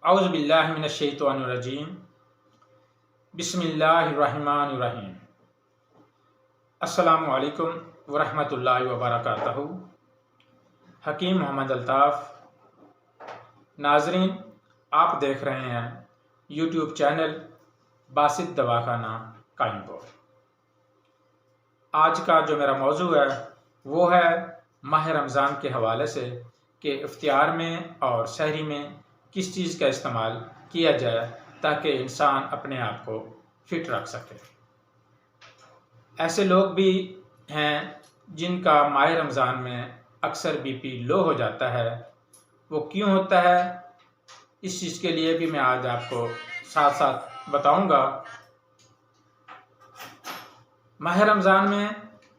औज़ु बिल्लाहि मिनश्शैतानिर्रजीम। बिस्मिल्लाहिर्रहमानिर्रहीम। अस्सलामु अलैकुम वरहमतुल्लाहि वबरकातुहू। हकीम मोहम्मद अल्ताफ़। नाज़रीन, आप देख रहे हैं यूट्यूब चैनल बासित दवाखाना कायमपुर। आज का जो मेरा मौजू है वो है माह रमज़ान के हवाले से कि इफ्तियार में और सहरी में किस चीज़ का इस्तेमाल किया जाए ताकि इंसान अपने आप को फिट रख सके। ऐसे लोग भी हैं जिनका माह रमज़ान में अक्सर बीपी लो हो जाता है। वो क्यों होता है, इस चीज़ के लिए भी मैं आज आपको साथ साथ बताऊंगा। माह रमज़ान में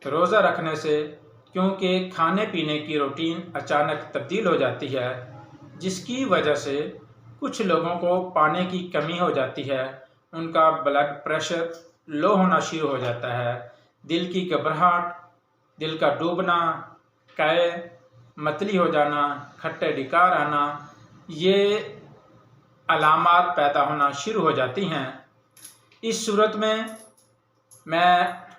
रोज़ा रखने से क्योंकि खाने पीने की रूटीन अचानक तब्दील हो जाती है, जिसकी वजह से कुछ लोगों को पानी की कमी हो जाती है, उनका ब्लड प्रेशर लो होना शुरू हो जाता है, दिल की घबराहट, दिल का डूबना, कै, मतली हो जाना, खट्टे डिकार आना, ये अलामात पैदा होना शुरू हो जाती हैं। इस सूरत में मैं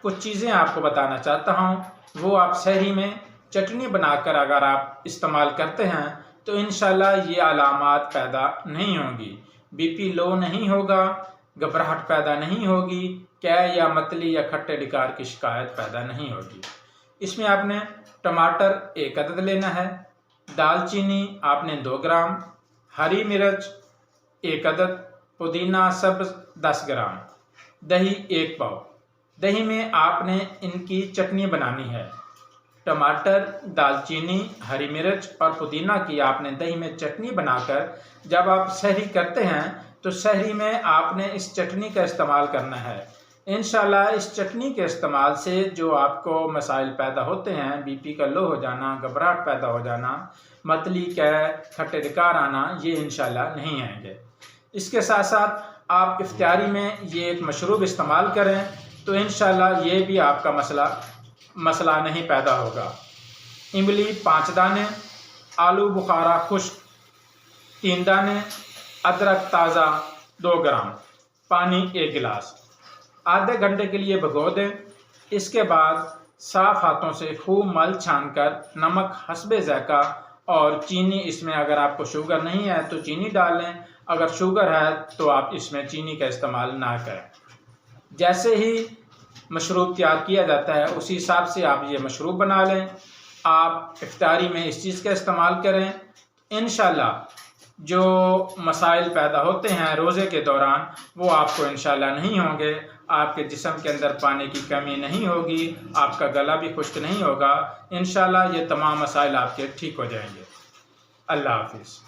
कुछ चीज़ें आपको बताना चाहता हूँ। वो आप सहरी में चटनी बनाकर अगर आप इस्तेमाल करते हैं तो इंशाल्लाह ये अलामात पैदा नहीं होंगी, बीपी लो नहीं होगा, घबराहट पैदा नहीं होगी, कै या मतली या खट्टे डिकार की शिकायत पैदा नहीं होगी। इसमें आपने टमाटर 1 अदद लेना है, दालचीनी आपने 2 ग्राम, हरी मिर्च 1 अदद, पुदीना सब्ज़ 10 ग्राम, दही 1 पाव। दही में आपने इनकी चटनी बनानी है। टमाटर, दालचीनी, हरी मिर्च और पुदीना की आपने दही में चटनी बनाकर जब आप सहरी करते हैं तो सहरी में आपने इस चटनी का इस्तेमाल करना है। इंशाल्लाह इस चटनी के इस्तेमाल से जो आपको मसाइल पैदा होते हैं, बीपी का लो हो जाना, घबराहट पैदा हो जाना, मतली, कै, खट्टे डिकार आना, ये इंशाल्लाह नहीं आएंगे। इसके साथ साथ आप इफ्तियारी में ये एक मशरूब इस्तेमाल करें तो इंशाल्लाह ये भी आपका मसला नहीं पैदा होगा। इमली 5 दाने, आलू बुखारा खुश्क 3 दाने, अदरक ताज़ा 2 ग्राम, पानी 1 गिलास। आधे घंटे के लिए भिगो दें। इसके बाद साफ हाथों से खूब मल छानकर नमक हस्बे ज़ायक़ा और चीनी, इसमें अगर आपको शुगर नहीं है तो चीनी डाल लें, अगर शुगर है तो आप इसमें चीनी का इस्तेमाल ना करें। जैसे ही मशरूब तैयार किया जाता है उसी हिसाब से आप ये मशरूब बना लें। आप इफ्तारी में इस चीज़ का इस्तेमाल करें। इंशाल्लाह जो मसाइल पैदा होते हैं रोज़े के दौरान वो आपको इंशाल्लाह नहीं होंगे। आपके जिस्म के अंदर पानी की कमी नहीं होगी, आपका गला भी खुश्क नहीं होगा। इंशाल्लाह ये तमाम मसाइल आपके ठीक हो जाएंगे। अल्लाह हाफिज़।